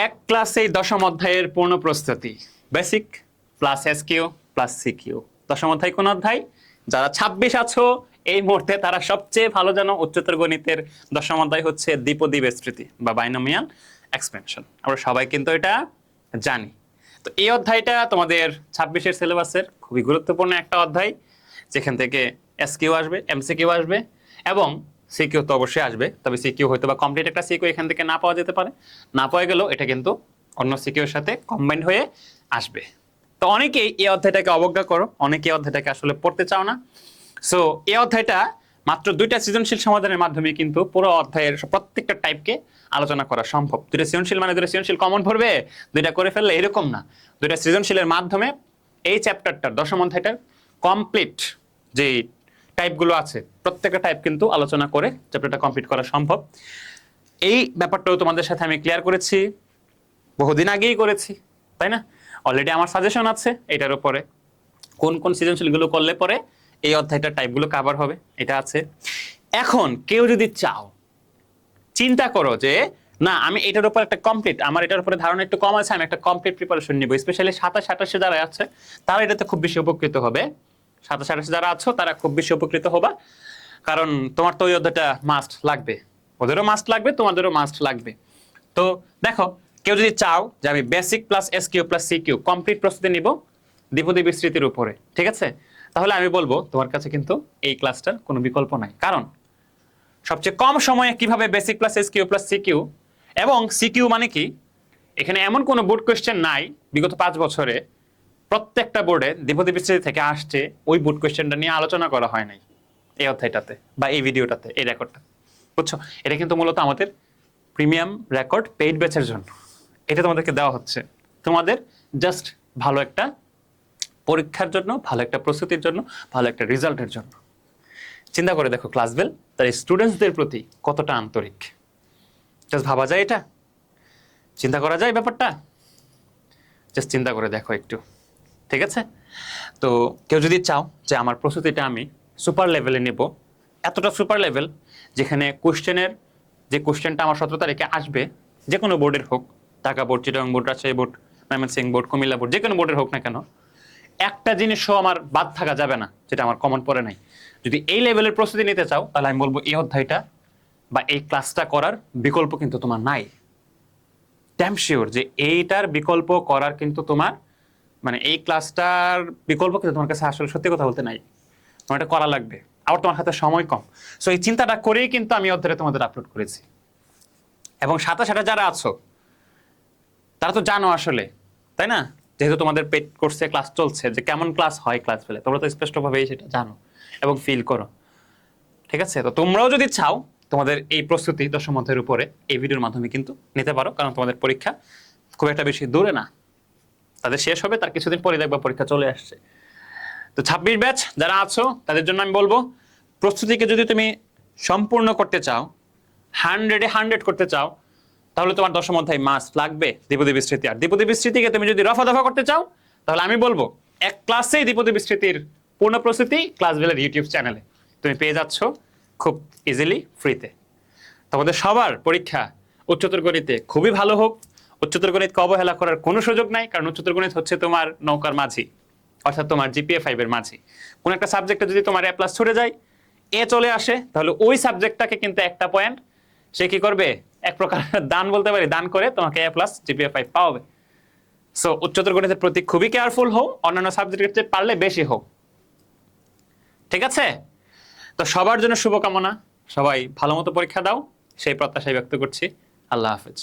এক ক্লাসেই দশম অধ্যায়ের পূর্ণ প্রস্তুতি, basic plus SQ plus CQ. দশম অধ্যায় কোন অধ্যায়? যারা 26 আছো এই মুহূর্তে তারা সবচেয়ে ভালো জানো উচ্চতর গণিতের দশম অধ্যায় হচ্ছে দ্বিপদী বিস্তৃতি বা বাইনোমিয়াল এক্সপেনশন। আমরা সবাই কিন্তু এটা জানি। তো এই অধ্যায়টা তোমাদের 26-এর সিলেবাসের খুবই গুরুত্বপূর্ণ একটা অধ্যায়, যেখান থেকে এসকিউ আসবে, এমসিকিউ আসবে এবং সিকিউ তো অবশ্যই আসবে। তবে সিকিউ হয়তো বা কমপ্লিট একটা সিকিউ এখান থেকে না পাওয়া যেতে পারে, না পাওয়া গেলেও এটা কিন্তু অন্য সিকিউর সাথে কম্বাইন্ড হয়ে আসবে। তো অনেকেই এই অধ্যায়টাকে অবজ্ঞা করো, অনেকে এই অধ্যায়টাকে আসলে পড়তে চাও না। সো এই অধ্যায়টা মাত্র 2টা সৃজনশীল সমাধানের মাধ্যমে কিন্তু পুরো অধ্যায়ের প্রত্যেকটা টাইপকে আলোচনা করা সম্ভব। 2টা সৃজনশীল মানে 2টা সৃজনশীল কমন পড়বে, 2টা করে ফেললে এরকম না। 2টা সৃজনশীলের মাধ্যমে এই চ্যাপ্টারটার দশম অধ্যায়টার কমপ্লিট যে টাইপগুলো আছে প্রত্যেকটা টাইপ কিন্তু আলোচনা করে চ্যাপ্টারটা কমপ্লিট করা সম্ভব। এই ব্যাপারটাও তোমাদের সাথে আমি ক্লিয়ার করেছি, বহুদিন আগেই করেছি, তাই না? অলরেডি আমার সাজেশন আছে এটার উপরে, কোন কোন সৃজনশীলগুলো করলে পরে এই অধ্যায়টার টাইপগুলো কভার হবে, এটা আছে। এখন কেউ যদি চাও, চিন্তা করো যে না আমি এটার উপর একটা কমপ্লিট, আমার এটার উপরে ধারণা একটু কম আছে, আমি একটা কমপ্লিট প্রিপারেশন নিব, স্পেশালি 27-28 যারা আছে তারা এটাতে খুব বেশি উপকৃত হবে। 27-28 যারা আছো তারা খুব বেশি উপকৃত হবা, কারণ তোমার তো ওই অধ্যায়টা মাস্ট লাগবে, ওদেরও মাস্ট লাগবে, তোমাদেরও মাস্ট লাগবে। তো দেখো, কেউ যদি চাও যে আমি basic plus SQ plus CQ complete প্রস্তুতি নিব দ্বিপদী বিস্তৃতির উপরে, ঠিক আছে, তাহলে আমি বলবো তোমার কাছে কিন্তু এই ক্লাসটার কোনো বিকল্প নাই। কারণ সবচেয়ে কম সময়ে কিভাবে basic plus SQ plus CQ, এবং সিকিউ মানে কি, এখানে এমন কোনো বোর্ড কোয়েশ্চেন নাই বিগত 5 বছরে প্রত্যেকটা বোর্ডে দ্বিপদী বিস্তৃতি থেকে আসছে ওই বোর্ড কোয়েশ্চেনটা নিয়ে আলোচনা করা হয় নাই এই অধ্যায়টাতে বা এই ভিডিওটাতে, এই রেকর্ডটা, বুঝছো? এটা কিন্তু মূলত আমাদের প্রিমিয়াম রেকর্ড পেইড ব্যাচের জন্য এটা তোমাদেরকে দেওয়া হচ্ছে, তোমাদের জাস্ট ভালো একটা পরীক্ষার জন্য, ভালো একটা প্রস্তুতির জন্য, ভালো একটা রেজাল্টের জন্য। চিন্তা করে দেখো ক্লাসবেল তার স্টুডেন্টসদের প্রতি কতটা আন্তরিক, জাস্ট ভাবা যায়, এটা চিন্তা করা যায় ব্যাপারটা, জাস্ট চিন্তা করে দেখো একটু, ঠিক আছে? তো কেউ যদি চাও যে আমার প্রস্তুতিটা আমি সুপার লেভেলে নেব, এতটা সুপার লেভেল যেখানে কোশ্চেনের যে কোশ্চেনটা আমার 17 তারিখে আসবে, যে কোনো বোর্ডের হোক, Dhaka board, Chittagong board, Rajshahi board, Mymensingh board, Comilla board, যে কোনো বোর্ডের হোক না কেন, একটা জিনিসও আমার বাদ থাকা যাবে না যেটা আমার কমন পড়ে নাই। যদি এই লেভেলের প্রস্তুতি নিতে চাও তাহলে আমি বলবো এই অধ্যায়টা বা এই ক্লাসটা করার বিকল্প কিন্তু তোমার নাই। ড্যাম শিওর যে এইটার বিকল্প করার কিন্তু তোমার, মানে এই ক্লাসটার বিকল্প কিন্তু তোমার কাছে আসলে সত্যি কথা বলতে নাই, তোমার এটা করা লাগবে, আবার তোমার হাতে সময় কম। সো এই চিন্তাটা করেই কিন্তু আমি অধ্যায়টা তোমাদের আপলোড করেছি। এবং 27 যারা আছো তারা তো জানো আসলে, তাই না? যেহেতু তোমাদের পেড কোর্সে ক্লাস চলছে, যে কেমন ক্লাস হয় ক্লাস ফেলে, তোমরা তো স্পষ্টভাবেই সেটা জানো এবং ফিল করো, ঠিক আছে? তো তোমরাও যদি চাও তোমাদের এই প্রস্তুতি দশম অধ্যায়ের উপরে এই ভিডিওর মাধ্যমে কিন্তু নিতে পারো, কারণ তোমাদের পরীক্ষা খুব একটা বেশি দূরে না, তাদের শেষ হবে তার কিছুদিন পরে দেখবা পরীক্ষা চলে আসছে। তো 26 ব্যাচ যারা আছো তাদের জন্য আমি বলবো, প্রস্তুতিকে যদি তুমি সম্পূর্ণ করতে চাও, 100-এ 100 করতে চাও, তাহলে তোমার দশম অধ্যায় মাস্ট লাগবে দ্বিপদী বিস্তৃতি। আর দ্বিপদী বিস্তৃতিকে তুমি যদি রফা দফা করতে চাও তাহলে আমি বলবো এক ক্লাসেই দ্বিপদী বিস্তৃতির পূর্ণ প্রস্তুতি ক্লাসবেলের ইউটিউব চ্যানেলে তুমি পেয়ে যাচ্ছ খুব ইজিলি, ফ্রিতে। তোমাদের সবার পরীক্ষা উচ্চতর গণিতে খুবই ভালো হোক, উচ্চতর গণিতকে অবহেলা করার কোনো সুযোগ নাই, কারণ উচ্চতর গণিত হচ্ছে তোমার নৌকার মাঝি, অর্থাৎ তোমার জিপিএ 5 এর মাঝি। কোন একটা সাবজেক্টে যদি তোমার এ প্লাস ছুটে যায়, এ চলে আসে, তাহলে ওই সাবজেক্টটাকে কিন্তু একটা পয়েন্ট সে কি করবে, এক প্রকার দান বলতে পারি, দান করে তোমাকে এ প্লাস জিপিএ 5 পাওয়াবে। সো উচ্চতর গণিতের প্রতি খুবই কেয়ারফুল হও, অন্যান্য সাবজেক্টের চেয়ে পারলে বেশি হোক, ঠিক আছে? তো সবার জন্য শুভকামনা, সবাই ভালো মতো পরীক্ষা দাও সেই প্রত্যাশাই ব্যক্ত করছি। আল্লাহ হাফেজ।